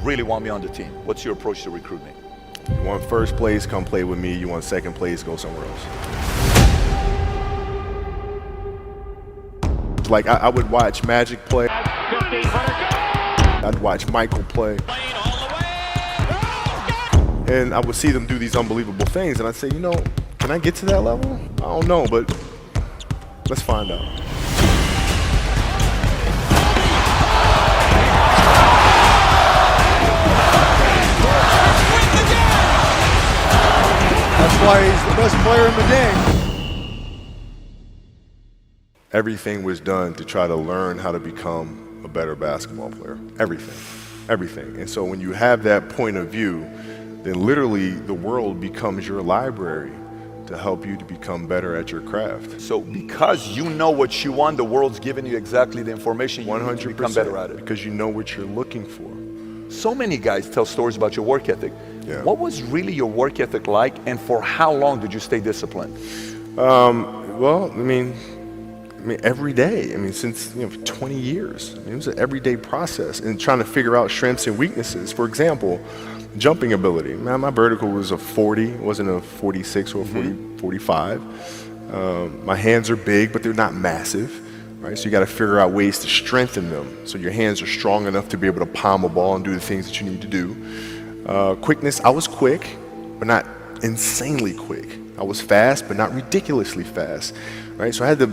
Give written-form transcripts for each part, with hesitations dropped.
really want me on the team? What's your approach to recruiting? You want first place, come play with me. You want second place, go somewhere else. Like, I would watch Magic play. I'd watch Michael play. And I would see them do these unbelievable things, and I'd say, you know, can I get to that level? I don't know, but let's find out. That's why he's the best player in the game. Everything was done to try to learn how to become a better basketball player. Everything. And so when you have that point of view, then literally the world becomes your library to help you to become better at your craft. So because you know what you want, the world's giving you exactly the information you need to become better at it. Because you know what you're looking for. So many guys tell stories about your work ethic. Yeah. What was really your work ethic like, and for how long did you stay disciplined? Well, I mean, every day. I mean, since 20 years. I mean, it was an everyday process and trying to figure out strengths and weaknesses. For example, jumping ability. Man, my vertical was a 40, it wasn't a 46 or a 45. My hands are big, but they're not massive, right? So you got to figure out ways to strengthen them so your hands are strong enough to be able to palm a ball and do the things that you need to do. Quickness, I was quick, but not insanely quick. I was fast, but not ridiculously fast, right? So I had to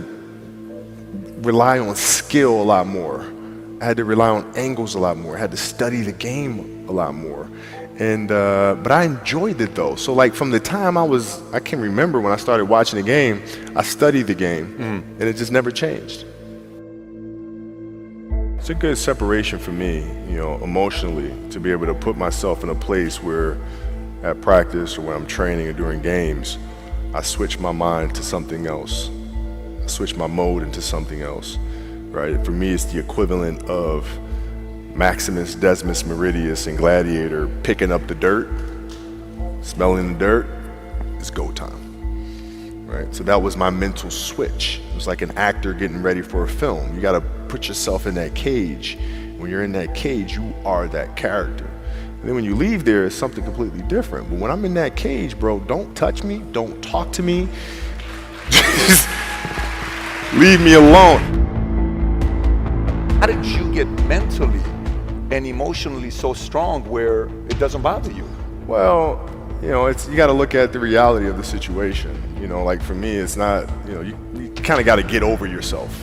rely on skill a lot more. I had to rely on angles a lot more. I had to study the game a lot more. And but I enjoyed it though. So like from the time I can remember when I started watching the game, I studied the game and it just never changed. It's a good separation for me, emotionally, to be able to put myself in a place where at practice or when I'm training or during games, I switch my mind to something else. I switch my mode into something else, right? For me, it's the equivalent of Maximus, Decimus, Meridius, and Gladiator picking up the dirt, smelling the dirt. It's go time, right? So that was my mental switch. It was like an actor getting ready for a film. You got to put yourself in that cage. When you're in that cage, you are that character. And then when you leave there, it's something completely different. But when I'm in that cage, bro, don't touch me, don't talk to me. Just leave me alone. How did you get mentally and emotionally so strong where it doesn't bother you? Well, you got to look at the reality of the situation. Like for me, it's not, you kind of got to get over yourself.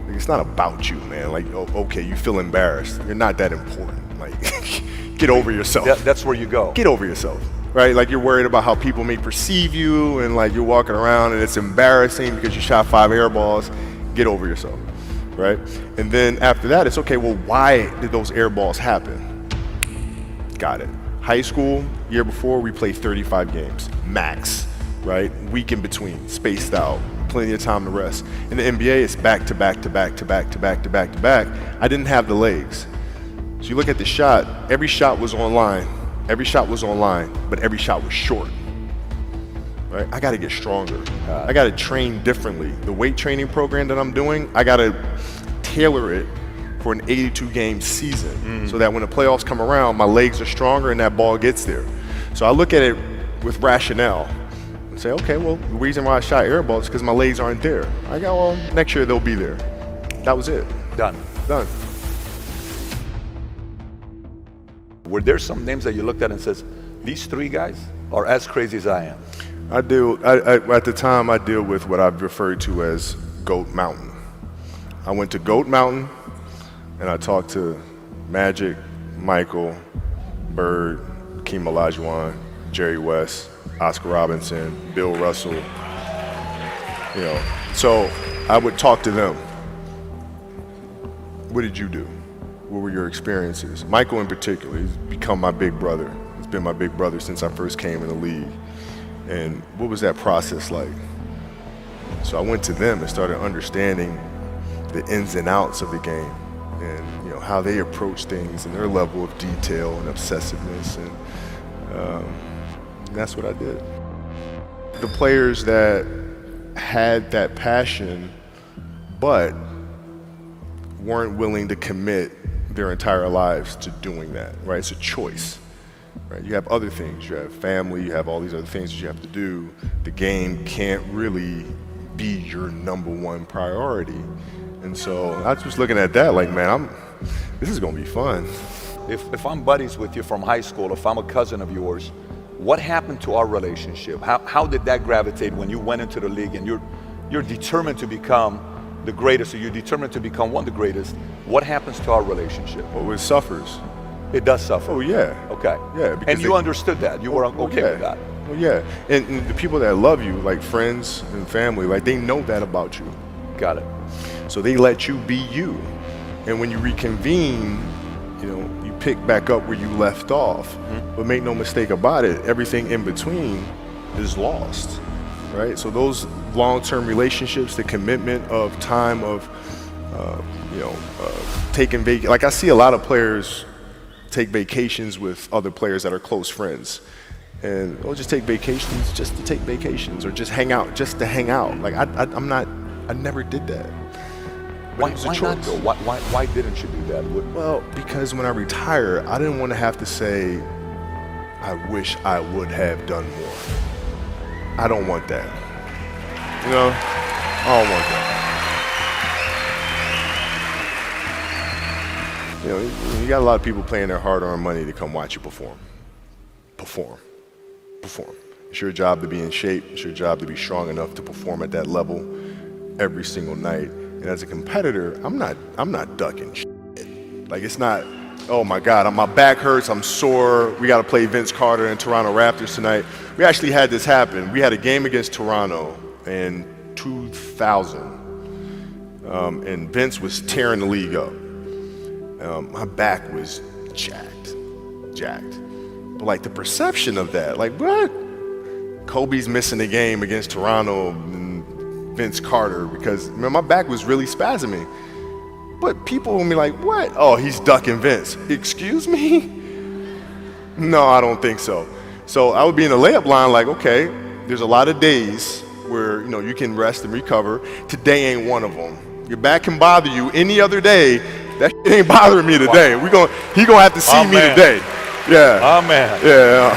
Like, it's not about you, man. Like, okay, you feel embarrassed. You're not that important. Like, get over yourself. That's where you go. Get over yourself, right? Like you're worried about how people may perceive you and like you're walking around and it's embarrassing because you shot 5 air balls. Get over yourself, right? And then after that, it's okay, well, why did those air balls happen? Got it. High school, year before, we played 35 games, max, right? Week in between, spaced out, plenty of time to rest. In the NBA, it's back to back to back to back to back to back to back. I didn't have the legs. So you look at the shot, every shot was online. Every shot was online, but every shot was short. Right? I got to get stronger. I got to train differently. The weight training program that I'm doing, I got to tailor it for an 82-game season so that when the playoffs come around, my legs are stronger and that ball gets there. So I look at it with rationale and say, okay, well, the reason why I shot air balls is because my legs aren't there. I go, well, next year they'll be there. That was it. Done. Were there some names that you looked at and says, these 3 guys are as crazy as I am? At the time, I deal with what I've referred to as Goat Mountain. I went to Goat Mountain and I talked to Magic, Michael, Bird, Hakeem Olajuwon, Jerry West, Oscar Robinson, Bill Russell. So I would talk to them. What did you do? What were your experiences? Michael in particular, he's become my big brother. He's been my big brother since I first came in the league. And what was that process like? So I went to them and started understanding the ins and outs of the game and how they approach things and their level of detail and obsessiveness, and that's what I did. The players that had that passion but weren't willing to commit their entire lives to doing that, right? It's a choice, right? You have other things, you have family, you have all these other things that you have to do. The game can't really be your number one priority. And so I was just looking at that like, man, this is gonna be fun. If I'm buddies with you from high school, if I'm a cousin of yours, what happened to our relationship? How did that gravitate when you went into the league and you're determined to become the greatest, or you're determined to become one of the greatest? What happens to our relationship? Oh, it suffers. It does suffer. Oh, yeah. Okay. Yeah. And you understood that. You were okay with that. Well, yeah. And the people that love you, like friends and family, like they know that about you. Got it. So they let you be you. And when you reconvene, you pick back up where you left off. But make no mistake about it, everything in between is lost, right? So those long-term relationships, the commitment of time of, taking vacation. Like I see a lot of players take vacations with other players that are close friends. And they'll just take vacations just to take vacations, or just hang out, just to hang out. Like I never did that. Why not though? Why didn't you do that? Well, because when I retire, I didn't want to have to say, I wish I would have done more. I don't want that. I don't want that. You got a lot of people paying their hard-earned money to come watch you perform. Perform. It's your job to be in shape. It's your job to be strong enough to perform at that level every single night. And as a competitor, I'm not ducking shit. Like, it's not, oh my God, my back hurts, I'm sore, we got to play Vince Carter and Toronto Raptors tonight. We actually had this happen. We had a game against Toronto in 2000, and Vince was tearing the league up. My back was jacked. But like the perception of that, like what? Kobe's missing the game against Toronto and Vince Carter because my back was really spasming. But people will be like, what? Oh, he's ducking Vince. Excuse me? No, I don't think so. So I would be in the layup line like, okay, there's a lot of days where you can rest and recover. Today ain't one of them. Your back can bother you any other day. That shit ain't bothering me today. He gonna have to see me today. Yeah. Oh man. Yeah.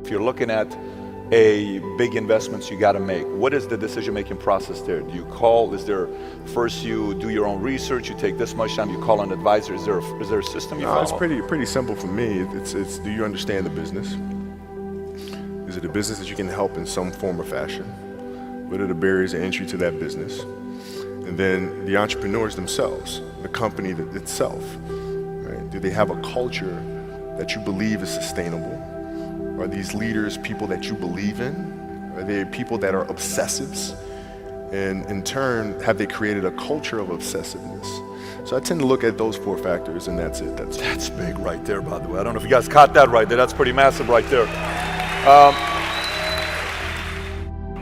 If you're looking at big investments you got to make, what is the decision-making process there? Do you call? Is there first you do your own research? You take this much time. You call an advisor. Is there a system you follow? It's pretty simple for me. It's do you understand the business? Is it a business that you can help in some form or fashion? What are the barriers of entry to that business? And then the entrepreneurs themselves, the company itself, right? Do they have a culture that you believe is sustainable? Are these leaders people that you believe in? Are they people that are obsessives? And in turn, have they created a culture of obsessiveness? So I tend to look at those 4 factors, and that's it. That's big right there, by the way. I don't know if you guys caught that right there. That's pretty massive right there.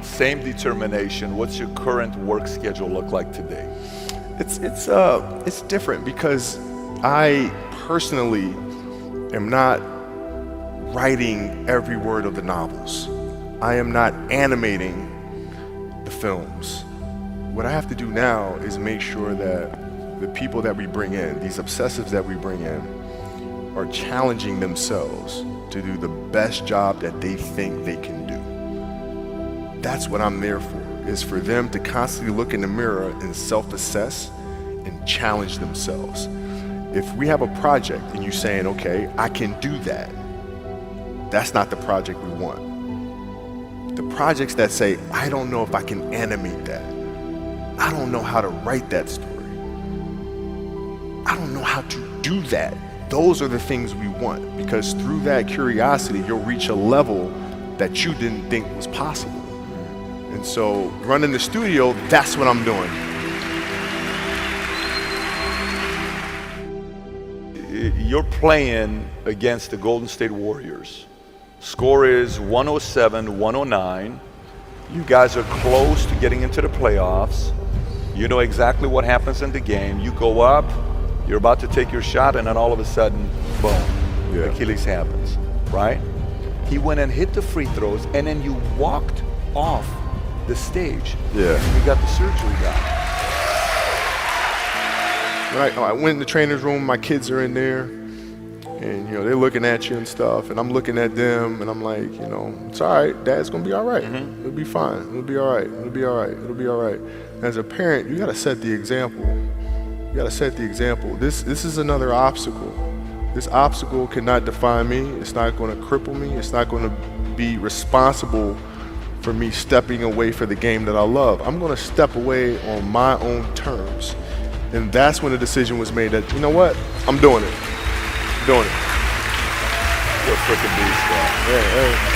Same determination. What's your current work schedule look like today? It's different because I personally am not writing every word of the novels. I am not animating the films. What I have to do now is make sure that the people that we bring in, these obsessives that we bring in, are challenging themselves to do the best job that they think they can do. That's what I'm there for, is for them to constantly look in the mirror and self-assess and challenge themselves. If we have a project and you're saying, okay, I can do that, that's not the project we want. The projects that say, I don't know if I can animate that. I don't know how to write that story. I don't know how to do that. Those are the things we want, because through that curiosity, you'll reach a level that you didn't think was possible. And so running the studio, that's what I'm doing. You're playing against the Golden State Warriors. Score is 107-109. You guys are close to getting into the playoffs. You know exactly what happens in the game. You go up, you're about to take your shot, and then all of a sudden, boom, Achilles happens, right? He went and hit the free throws, and then you walked off the stage. Yeah. You got the surgery done. I went in the trainer's room, my kids are in there, and they're looking at you and stuff, and I'm looking at them, and I'm like, it's all right, Dad's gonna be all right. It'll be fine. It'll be all right. It'll be all right. It'll be all right. As a parent, you gotta set the example. You gotta set the example. This is another obstacle. This obstacle cannot define me. It's not gonna cripple me. It's not gonna be responsible for me stepping away for the game that I love. I'm gonna step away on my own terms. And that's when the decision was made that, you know what, I'm doing it. I'm doing it. You're a freaking beast, guy. Yeah,